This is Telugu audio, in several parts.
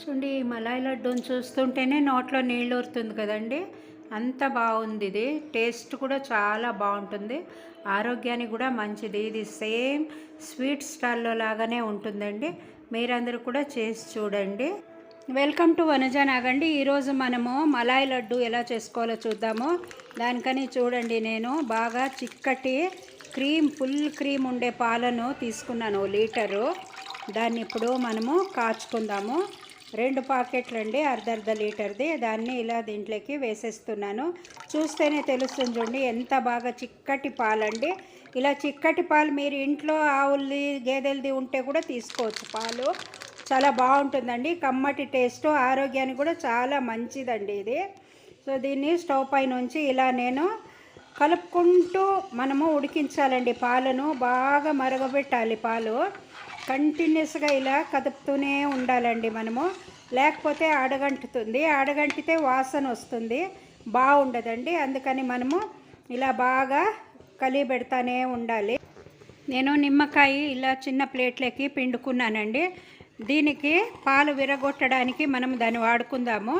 చూడండి ఈ మలాయి లడ్డూని చూస్తుంటేనే నోట్లో నీళ్ళు ఊరుతుంది కదండి. అంత బాగుంది. ఇది టేస్ట్ కూడా చాలా బాగుంటుంది, ఆరోగ్యానికి కూడా మంచిది. ఇది సేమ్ స్వీట్ స్టాల్లో లాగానే ఉంటుందండి. మీరందరూ కూడా చేసి చూడండి. Welcome to Vanaja Nagandi. ఈరోజు మనము మలాయి లడ్డు ఎలా చేసుకోవాలో చూద్దాము. దానికని చూడండి, నేను బాగా చిక్కటి ఫుల్ క్రీమ్ ఉండే పాలను తీసుకున్నాను, లీటరు. దాన్ని ఇప్పుడు మనము కాచుకుందాము. 2 పాకెట్లు అండి, అర్ధ లీటర్ది. దాన్ని ఇలా దీంట్లోకి వేసేస్తున్నాను. చూస్తేనే తెలుస్తుంది చూడండి ఎంత బాగా చిక్కటి పాలండి. ఇలా చిక్కటి పాలు మీరు ఇంట్లో ఆవులది గేదెలది ఉంటే కూడా తీసుకోవచ్చు. పాలు చాలా బాగుంటుందండి, కమ్మటి టేస్ట్, ఆరోగ్యానికి కూడా చాలా మంచిదండి ఇది. సో దీన్ని స్టవ్ పై నుంచి ఇలా నేను కలుపుకుంటూ మనము ఉడికించాలండి. పాలను బాగా మరగబెట్టాలి. పాలు కంటిన్యూస్గా ఇలా కదుపుతూనే ఉండాలండి మనము, లేకపోతే అడగంటుతుంది. అడగంటితే వాసన వస్తుంది, బాగుండదండి. అందుకని మనము ఇలా బాగా కలిపెడతానే ఉండాలి. నేను నిమ్మకాయ ఇలా చిన్న ప్లేట్లకి పిండుకున్నానండి. దీనికి పాలు విరగొట్టడానికి మనం దాన్ని వాడుకుందాము.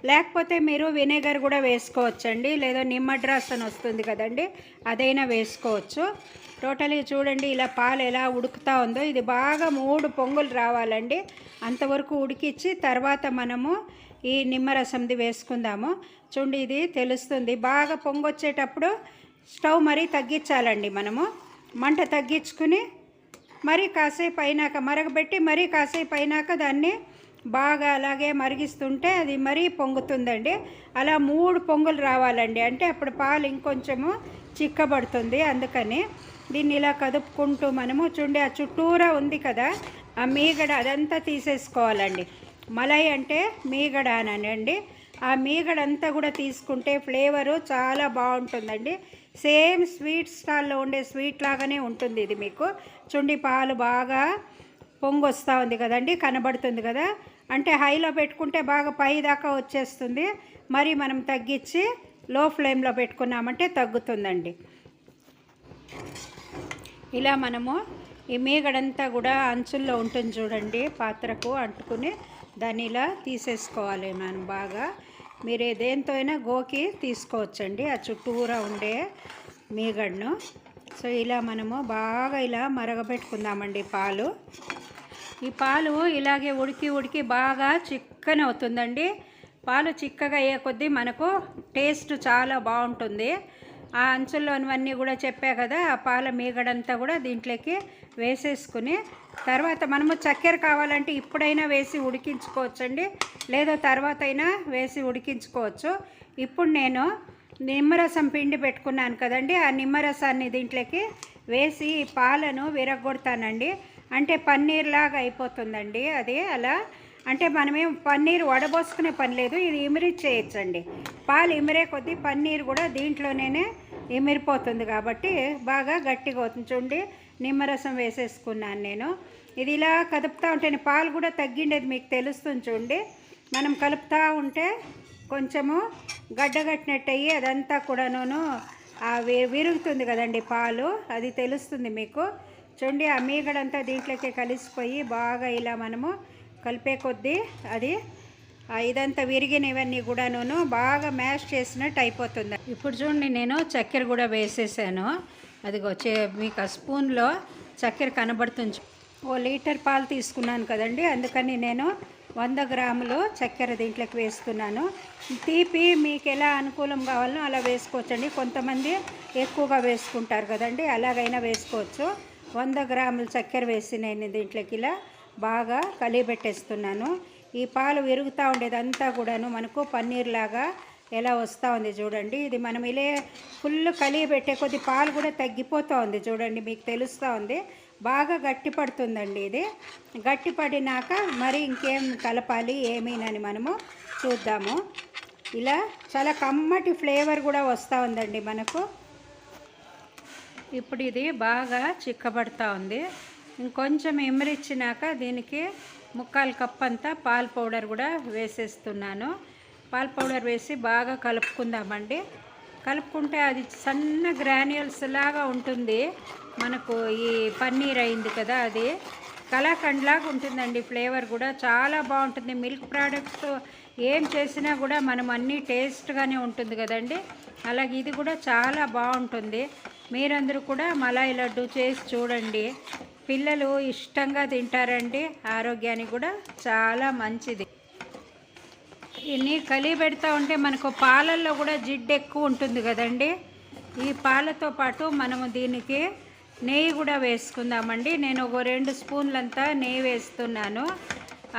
లేకపోతే మీరు వెనిగర్ కూడా వేసుకోవచ్చండి, లేదా నిమ్మడ్రాస్ అని వస్తుంది కదండి, అదైనా వేసుకోవచ్చు. టోటలీ చూడండి ఇలా పాలు ఎలా ఉడుకుతూ ఉందో. ఇది బాగా 3 పొంగులు రావాలండి, అంతవరకు ఉడికించి తర్వాత మనము ఈ నిమ్మరసంది వేసుకుందాము. చూడండి ఇది తెలుస్తుంది. బాగా పొంగొచ్చేటప్పుడు స్టవ్ మరీ తగ్గించాలండి. మనము మంట తగ్గించుకుని మరీ కాసేపు అయినాక మరగబెట్టి, మరీ కాసేపు అయినాక దాన్ని బాగా అలాగే మరిగిస్తుంటే అది మరీ పొంగుతుందండి. అలా 3 పొంగులు రావాలండి, అంటే అప్పుడు పాలు ఇంకొంచెము చిక్కబడుతుంది. అందుకని దీన్ని ఇలా కదుపుకుంటూ మనము చూడండి, ఆ చుట్టూరా ఉంది కదా ఆ మీగడ, అదంతా తీసేసుకోవాలండి. మలై అంటే మీగడ అనండి. ఆ మీగడంతా కూడా తీసుకుంటే ఫ్లేవరు చాలా బాగుంటుందండి. సేమ్ స్వీట్ స్టాల్లో ఉండే స్వీట్ లాగానే ఉంటుంది ఇది. మీకు చూడండి పాలు బాగా పొంగు వస్తూ ఉంది కదండి, కనబడుతుంది కదా. అంటే హైలో పెట్టుకుంటే బాగా పై దాకా వచ్చేస్తుంది, మరి మనం తగ్గించి లో ఫ్లేమ్లో పెట్టుకున్నామంటే తగ్గుతుందండి. ఇలా మనము ఈ మీగడంతా కూడా అంచుల్లో ఉంటుంది చూడండి, పాత్రకు అంటుకుని దాన్ని ఇలా తీసేసుకోవాలి మనం బాగా. మీరు దేంతో అయినా గోకి తీసుకోవచ్చండి ఆ చుట్టూరా ఉండే మీగడను. సో ఇలా మనము బాగా ఇలా మరగబెట్టుకుందామండి పాలు. ఈ పాలు ఇలాగే ఉడికి ఉడికి బాగా చిక్కన అవుతుందండి. పాలు చిక్కగా అయ్యే కొద్దీ మనకు టేస్ట్ చాలా బాగుంటుంది. ఆ అంచుల్లోనివన్నీ కూడా చెప్పా కదా, ఆ పాల మీగడంతా కూడా దీంట్లోకి వేసేసుకుని తర్వాత మనము చక్కెర కావాలంటే ఇప్పుడైనా వేసి ఉడికించుకోవచ్చండి, లేదా తర్వాత అయినా వేసి ఉడికించుకోవచ్చు. ఇప్పుడు నేను నిమ్మరసం పిండి పెట్టుకున్నాను కదండి, ఆ నిమ్మరసాన్ని దీంట్లోకి వేసి ఈ పాలను విరగొడతానండి. అంటే పన్నీర్ లాగా అయిపోతుందండి అది. అలా అంటే మనమేం పన్నీర్ వడబోసుకునే పని లేదు, ఇది ఇమిరి చేయొచ్చండి. పాలు ఇమిరే కొద్దీ పన్నీర్ కూడా దీంట్లోనే ఇమిరిపోతుంది కాబట్టి బాగా గట్టిగా అవుతుంది. చూడండి నిమ్మరసం వేసేసుకున్నాను నేను. ఇది ఇలా కదుపుతూ ఉంటేనే పాలు కూడా తగ్గిండేది మీకు తెలుస్తుంది. చూడండి మనం కలుపుతూ ఉంటే కొంచెము గడ్డగట్టినట్టు అయ్యి అదంతా కూడాను విరుగుతుంది కదండి పాలు, అది తెలుస్తుంది మీకు. చూడండి ఆ మీగడంతా దీంట్లోకి కలిసిపోయి బాగా ఇలా మనము కలిపే కొద్దీ అది ఇదంతా విరిగినవన్నీ కూడాను బాగా మ్యాష్ చేసినట్టు అయిపోతుంది. ఇప్పుడు చూడండి నేను చక్కెర కూడా వేసేసాను. అదిగో మీకు ఆ స్పూన్లో చక్కెర కనబడుతుంది. 1 లీటర్ పాలు తీసుకున్నాను కదండి, అందుకని నేను 100 గ్రాములు చక్కెర దీంట్లోకి వేస్తున్నాను. తీపి మీకు ఎలా అనుకూలం కావాలనో అలా వేసుకోవచ్చండి. కొంతమంది ఎక్కువగా వేసుకుంటారు కదండి, అలాగైనా వేసుకోవచ్చు. 100 గ్రాములు చక్కెర వేసి నేను దీంట్లోకి ఇలా బాగా కలిపెట్టేస్తున్నాను. ఈ పాలు విరుగుతూ ఉండేదంతా కూడాను మనకు పన్నీర్ లాగా ఎలా వస్తూ ఉంది చూడండి. ఇది మనం ఇలా ఫుల్ కలిపెట్టే కొద్ది పాలు కూడా తగ్గిపోతూ ఉంది చూడండి, మీకు తెలుస్తూ ఉంది. బాగా గట్టి పడుతుందండి ఇది. గట్టి పడినాక మరి ఇంకేం కలపాలి ఏమీనని మనము చూద్దాము. ఇలా చాలా కమ్మటి ఫ్లేవర్ కూడా వస్తూ ఉందండి మనకు. ఇప్పుడు ఇది బాగా చిక్కబడుతూ ఉంది. ఇంకొంచెం ఇమిరిచ్చినాక దీనికి 3/4 కప్ అంతా పాల పౌడర్ కూడా వేసేస్తున్నాను. పాల పౌడర్ వేసి బాగా కలుపుకుందామండి. కలుపుకుంటే అది సన్న గ్రాన్యూల్స్ లాగా ఉంటుంది మనకు. ఈ పన్నీర్ అయింది కదా అది. కలాకండ్ లాగా ఉంటుందండి. ఫ్లేవర్ కూడా చాలా బాగుంటుంది. మిల్క్ ప్రోడక్ట్స్ ఏం చేసినా కూడా మనం అన్నీ టేస్ట్గానే ఉంటుంది కదండి. అలాగే ఇది కూడా చాలా బాగుంటుంది. మీరందరూ కూడా మలాయి లడ్డు చేసి చూడండి. పిల్లలు ఇష్టంగా తింటారండి. ఆరోగ్యానికి కూడా చాలా మంచిది. ఇన్ని కలిగి పెడతా ఉంటే మనకు పాలల్లో కూడా జిడ్డు ఎక్కువ ఉంటుంది కదండి. ఈ పాలతో పాటు మనము దీనికి నెయ్యి కూడా వేసుకుందామండి. నేను ఒక 2 స్పూన్లంతా నెయ్యి వేస్తున్నాను.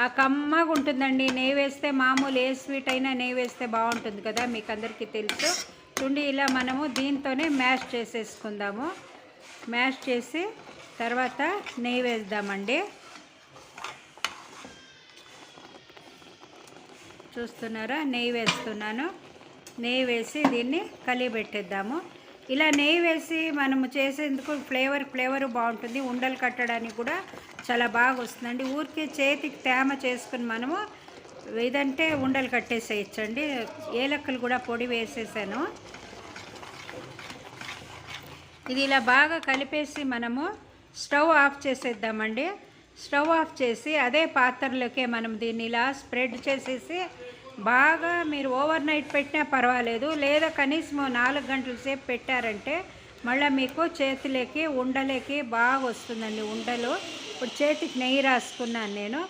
ఆ కమ్మగా ఉంటుందండి. నెయ్యి వేస్తే మామూలు ఏ స్వీట్ అయినా నెయ్యి వేస్తే బాగుంటుంది కదా, మీకు అందరికీ తెలుసు. చూడండి, ఇలా మనము దీంతోనే మ్యాష్ చేసేసుకుందాము. మ్యాష్ చేసి తర్వాత నెయ్యి వేద్దామండి. చూస్తున్నారా, నెయ్యి వేస్తున్నాను. నెయ్యి వేసి దీన్ని కలిపెట్టేద్దాము. ఇలా నెయ్యి వేసి మనము చేసేందుకు ఫ్లేవర్ బాగుంటుంది. ఉండలు కట్టడానికి కూడా చాలా బాగా వస్తుందండి. ఊరికి చేతికి తేమ చేసుకుని మనము ఇదంటే ఉండలు కట్టేసేయచ్చండి. ఏలక్కలు కూడా పొడి వేసేసాను. ఇది ఇలా బాగా కలిపేసి మనము స్టవ్ ఆఫ్ చేసేద్దామండి. స్టవ్ ఆఫ్ చేసి అదే పాత్రలోకే మనం దీన్ని ఇలా స్ప్రెడ్ చేసేసి బాగా మీరు ఓవర్ నైట్ పెట్టినా పర్వాలేదు, లేదా కనీసం 4 గంటల సేపు పెట్టారంటే మళ్ళీ మీకు చేతిలోకి ఉండలేకి బాగా వస్తుందండి ఉండలు. ఇప్పుడు చేతికి నెయ్యి రాసుకున్నాను నేను.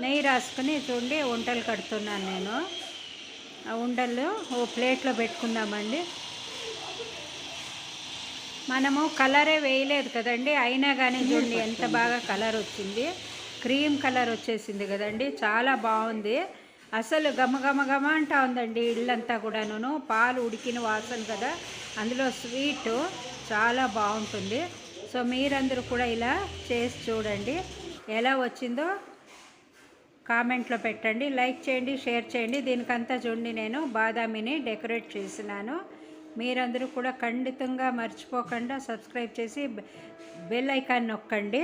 నెయ్యి రాసుకుని చూడండి ఉండలు కడుతున్నాను నేను. ఆ ఉండలు ఓ ప్లేట్లో పెట్టుకుందామండి. మనము కలరే వేయలేదు కదండి, అయినా కానీ చూడండి ఎంత బాగా కలర్ వచ్చింది. క్రీమ్ కలర్ వచ్చేసింది కదండి, చాలా బాగుంది. అసలు గమ అంటా ఉందండి ఇల్లంతా కూడాను. పాలు ఉడికిన వాసన కదా, అందులో స్వీటు చాలా బాగుంటుంది. సో మీరందరూ కూడా ఇలా చేసి చూడండి. ఎలా వచ్చిందో కామెంట్లో పెట్టండి. లైక్ చేయండి, షేర్ చేయండి. దీనికంతా చూడండి నేను బాదామిని డెకరేట్ చేసినాను. మీరందరూ కూడా ఖండితంగా మర్చిపోకుండా సబ్స్క్రైబ్ చేసి బెల్ ఐకాన్ నొక్కండి.